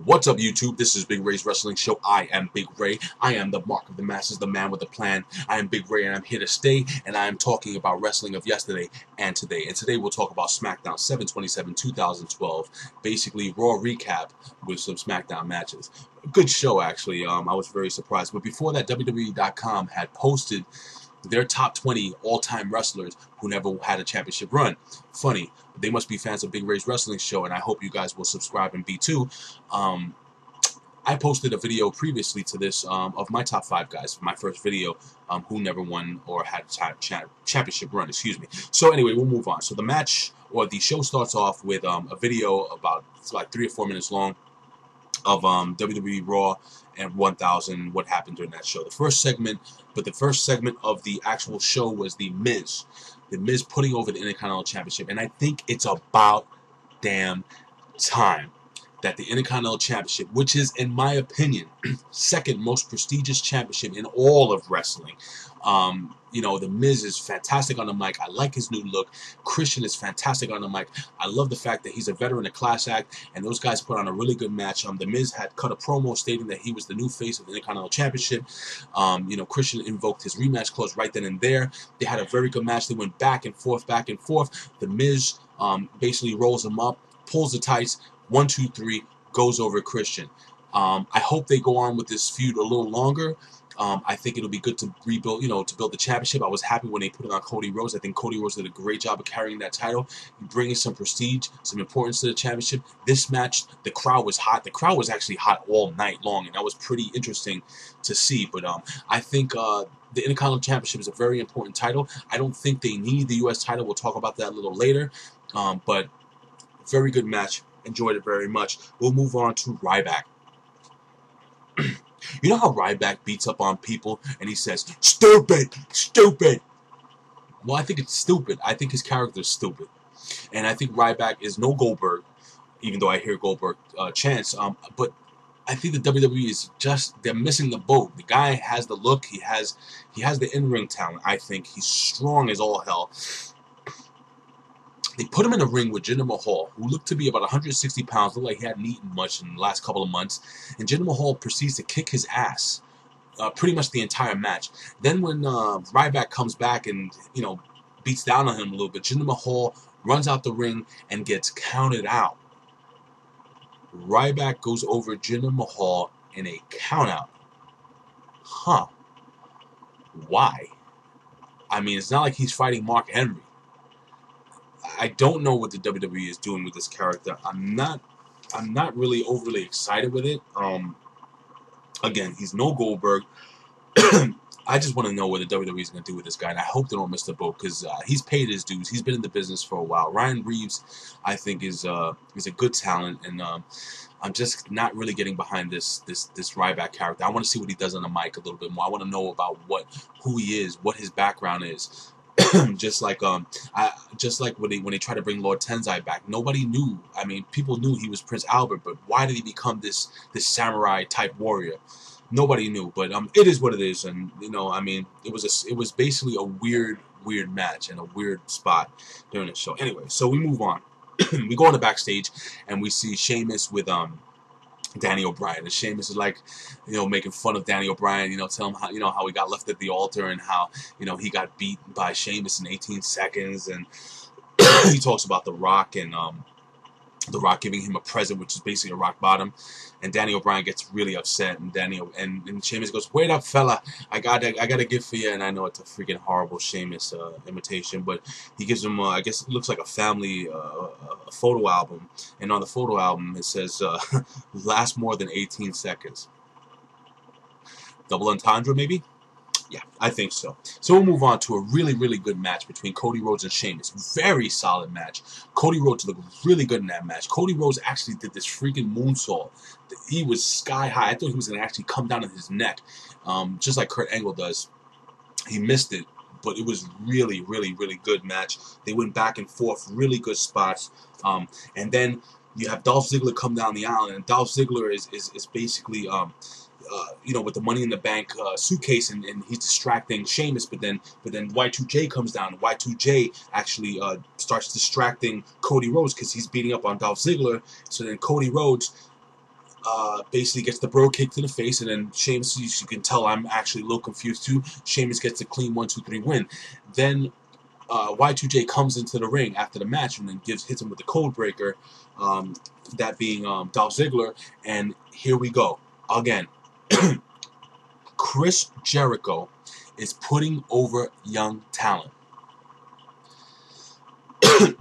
What's up, YouTube? This is Big Ray's Wrestling Show. I am Big Ray. I am the mark of the masses, the man with a plan. I am Big Ray, and I'm here to stay, and I am talking about wrestling of yesterday and today. And today we'll talk about Smackdown 7/27/2012. Basically, Raw recap with some Smackdown matches. Good show, actually. I was very surprised. But before that, WWE.com had posted their top 20 all-time wrestlers who never had a championship run. Funny, they must be fans of Big Ray's Wrestling Show, and I hope you guys will subscribe and be too. I posted a video previously to this of my top 5 guys, my first video, who never won or had a championship run, excuse me. So anyway, we'll move on. So the match, or the show, starts off with a video about, it's like 3 or 4 minutes long, of WWE Raw and 1000, what happened during that show. The first segment of the actual show was The Miz. The Miz putting over the Intercontinental Championship, and I think it's about damn time that the Intercontinental Championship, which is, in my opinion, second most prestigious championship in all of wrestling. You know, The Miz is fantastic on the mic. I like his new look. Christian is fantastic on the mic. I love the fact that he's a veteran of class act, and those guys put on a really good match. The Miz had cut a promo stating that he was the new face of the Intercontinental Championship. You know, Christian invoked his rematch clause right then and there. They had a very good match. They went back and forth, back and forth. The Miz basically rolls him up, pulls the tights, 1, 2, 3, goes over Christian. I hope they go on with this feud a little longer. I think it'll be good to rebuild, to build the championship. I was happy when they put it on Cody Rhodes. I think Cody Rhodes did a great job of carrying that title, bringing some prestige, some importance to the championship. This match, the crowd was hot. The crowd was actually hot all night long, and that was pretty interesting to see. But I think the Intercontinental Championship is a very important title. I don't think they need the U.S. title. We'll talk about that a little later. But very good match. Enjoyed it very much. We'll move on to Ryback. You know how Ryback beats up on people and he says, "Stupid, stupid." Well, I think it's stupid. I think his character is stupid. And I think Ryback is no Goldberg, even though I hear Goldberg chants. But I think the WWE is just, they're missing the boat. The guy has the look. He has the in-ring talent. I think he's strong as all hell. They put him in a ring with Jinder Mahal, who looked to be about 160 pounds, looked like he hadn't eaten much in the last couple of months, and Jinder Mahal proceeds to kick his ass pretty much the entire match. Then when Ryback comes back and, beats down on him a little bit, Jinder Mahal runs out the ring and gets counted out. Ryback goes over Jinder Mahal in a countout. Huh. Why? I mean, it's not like he's fighting Mark Henry. I don't know what the WWE is doing with this character. I'm not really overly excited with it. Again, he's no Goldberg. I just want to know what the WWE is going to do with this guy, and I hope they don't miss the boat, because he's paid his dues. He's been in the business for a while. Ryan Reeves, I think, is a good talent, and I'm just not really getting behind this Ryback character. I want to see what he does on the mic a little bit more. I want to know about who he is, what his background is. just like when they try to bring Lord Tensai back, nobody knew. I mean, people knew he was Prince Albert, but why did he become this samurai type warrior? Nobody knew. But it is what it is, and I mean, it was basically a weird match and a weird spot during the show. Anyway, so we move on. We go on the backstage and we see Sheamus with Danny O'Brien, and Sheamus is like, making fun of Danny O'Brien, tell him how, how he got left at the altar, and how, he got beat by Sheamus in 18 seconds, and he talks about The Rock, and The Rock giving him a present, which is basically a rock bottom, and Danny O'Brien gets really upset, and and Sheamus goes, "Wait up, fella, I got a gift for you," and I know it's a freaking horrible Sheamus imitation, but he gives him, I guess it looks like a family a photo album, and on the photo album it says, "Last more than 18 seconds." Double entendre, maybe? Yeah, I think so. So we'll move on to a really, really good match between Cody Rhodes and Sheamus. Very solid match. Cody Rhodes looked really good in that match. Cody Rhodes actually did this freaking moonsault. He was sky high. I thought he was going to actually come down on his neck, just like Kurt Angle does. He missed it, but it was really, really, really good match. They went back and forth, really good spots. And then you have Dolph Ziggler come down the aisle, and Dolph Ziggler is basically with the Money in the Bank suitcase, and he's distracting Sheamus, but then Y2J comes down. Y2J actually starts distracting Cody Rhodes because he's beating up on Dolph Ziggler. So then Cody Rhodes basically gets the bro kick to the face, and then Sheamus, you can tell I'm actually a little confused too. Sheamus gets the clean 1-2-3 win. Then Y2J comes into the ring after the match and then hits him with the code breaker, that being Dolph Ziggler, and here we go again. Chris Jericho is putting over young talent.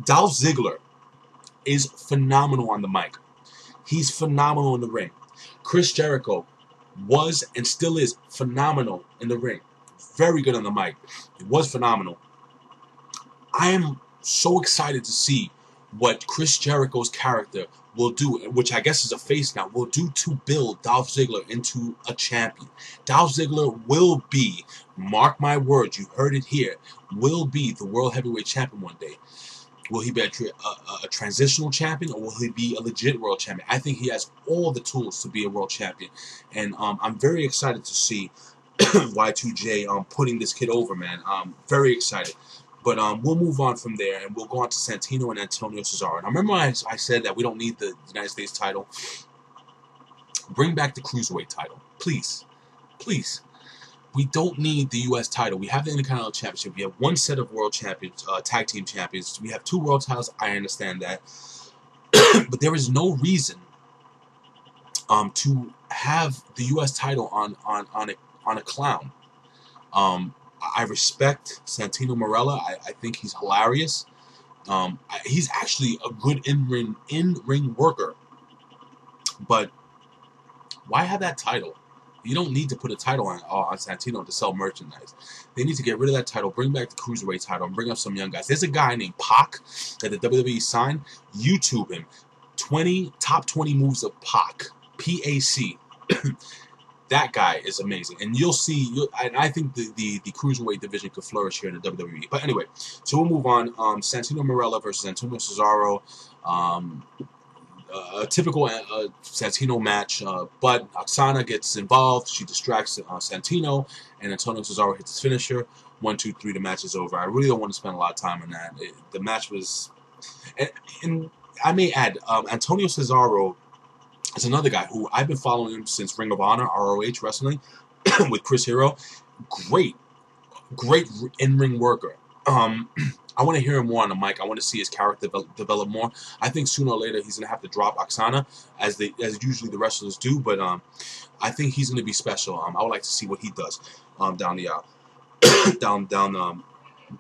Dolph Ziggler is phenomenal on the mic. He's phenomenal in the ring. Chris Jericho was and still is phenomenal in the ring. Very good on the mic. It was phenomenal. I am so excited to see what Chris Jericho's character will do, which I guess is a face now, will do to build Dolph Ziggler into a champion. Dolph Ziggler will be, mark my words, you heard it here, will be the World Heavyweight Champion one day. Will he be a transitional champion, or will he be a legit world champion? I think he has all the tools to be a world champion. And I'm very excited to see Y2J putting this kid over, man. I'm very excited. But we'll move on from there, and we'll go on to Santino and Antonio Cesaro. Now, remember I said that we don't need the United States title? Bring back the Cruiserweight title. Please. Please. We don't need the U.S. title. We have the Intercontinental Championship. We have one set of world champions, tag team champions. We have 2 world titles. I understand that. But there is no reason to have the U.S. title on a clown. I respect Santino Marella. I think he's hilarious. He's actually a good in-ring worker. But why have that title? You don't need to put a title on Santino to sell merchandise. They need to get rid of that title, bring back the Cruiserweight title, and bring up some young guys. There's a guy named Pac that the WWE signed. YouTube him. Top 20 moves of Pac. P-A-C. That guy is amazing. And you'll see, I think the Cruiserweight division could flourish here in the WWE. But anyway, so we'll move on. Santino Marella versus Antonio Cesaro. A typical Santino match, but Oksana gets involved. She distracts Santino, and Antonio Cesaro hits his finisher. 1, 2, 3. The match is over. I really don't want to spend a lot of time on that. The match was, and I may add, Antonio Cesaro is another guy who I've been following him since Ring of Honor, ROH Wrestling, with Chris Hero. Great in-ring worker. I want to hear him more on the mic. I want to see his character develop more. I think sooner or later he's going to have to drop Oksana, as usually the wrestlers do. But I think he's going to be special. I would like to see what he does down the aisle, down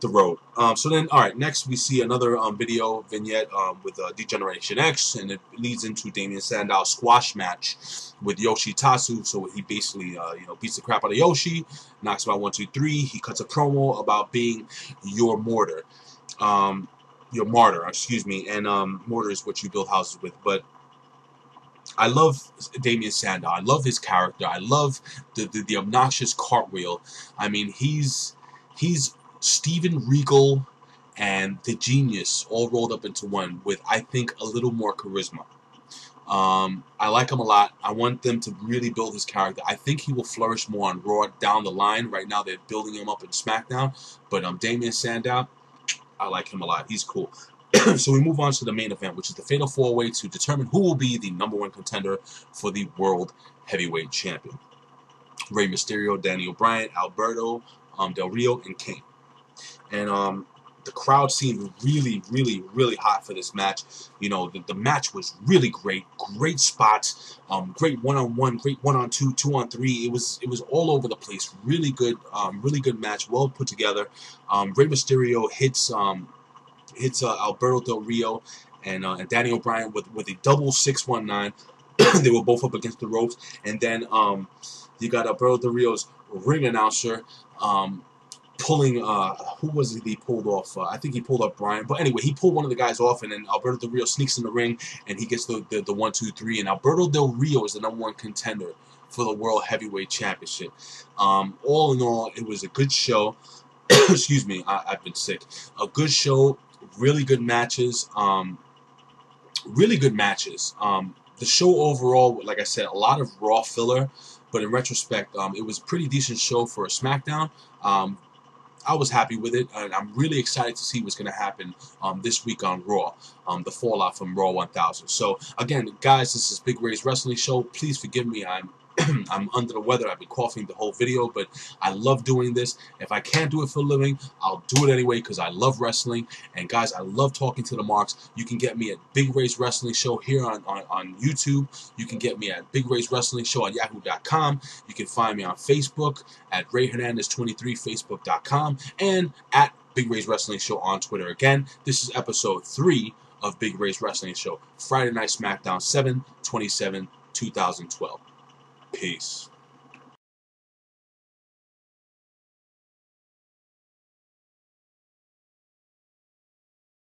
the road. So then, all right, next we see another video vignette with D-Generation X, and it leads into Damien Sandow's squash match with Yoshi Tatsu. So he basically beats the crap out of Yoshi, knocks him out 1, 2, 3. He cuts a promo about being your martyr, excuse me, and mortar is what you build houses with. But I love Damien Sandow. I love his character. I love the obnoxious cartwheel. I mean, he's Steven Regal and the Genius all rolled up into one with, I think, a little more charisma. I like him a lot. I want them to really build his character. I think he will flourish more on Raw down the line. Right now they're building him up in Smackdown. But Damien Sandow, I like him a lot. He's cool. So we move on to the main event, which is the Fatal 4-Way to determine who will be the #1 contender for the World Heavyweight Champion. Rey Mysterio, Daniel Bryan, Alberto Del Rio, and Kane. And the crowd seemed really, really, really hot for this match. You know, the match was really great. Great spots. Great one-on-one, great 1-on-2, 2-on-3. It was all over the place. Really good match. Well put together. Rey Mysterio hits Alberto Del Rio and Daniel Bryan with a double 619. They were both up against the ropes. And then you got Alberto Del Rio's ring announcer pulling, who was it he pulled off? I think he pulled up Bryan. But anyway, he pulled one of the guys off, and then Alberto Del Rio sneaks in the ring, and he gets the 1, 2, 3. And Alberto Del Rio is the #1 contender for the World Heavyweight Championship. All in all, it was a good show. Excuse me, I've been sick. A good show, really good matches. Really good matches. The show overall, like I said, a lot of Raw filler, but in retrospect, it was a pretty decent show for a SmackDown. I was happy with it, and I'm really excited to see what's going to happen this week on Raw, the fallout from Raw 1000. So again, guys, this is Big Ray's Wrestling Show. Please forgive me. I'm under the weather. I've been coughing the whole video, but I love doing this. If I can't do it for a living, I'll do it anyway because I love wrestling. And guys, I love talking to the marks. You can get me at Big Ray's Wrestling Show here on YouTube. You can get me at Big Ray's Wrestling Show on Yahoo.com. You can find me on Facebook at Ray Hernandez 23, Facebook.com, and at Big Ray's Wrestling Show on Twitter. Again, this is episode 3 of Big Ray's Wrestling Show, Friday Night Smackdown 7/27/2012. Peace.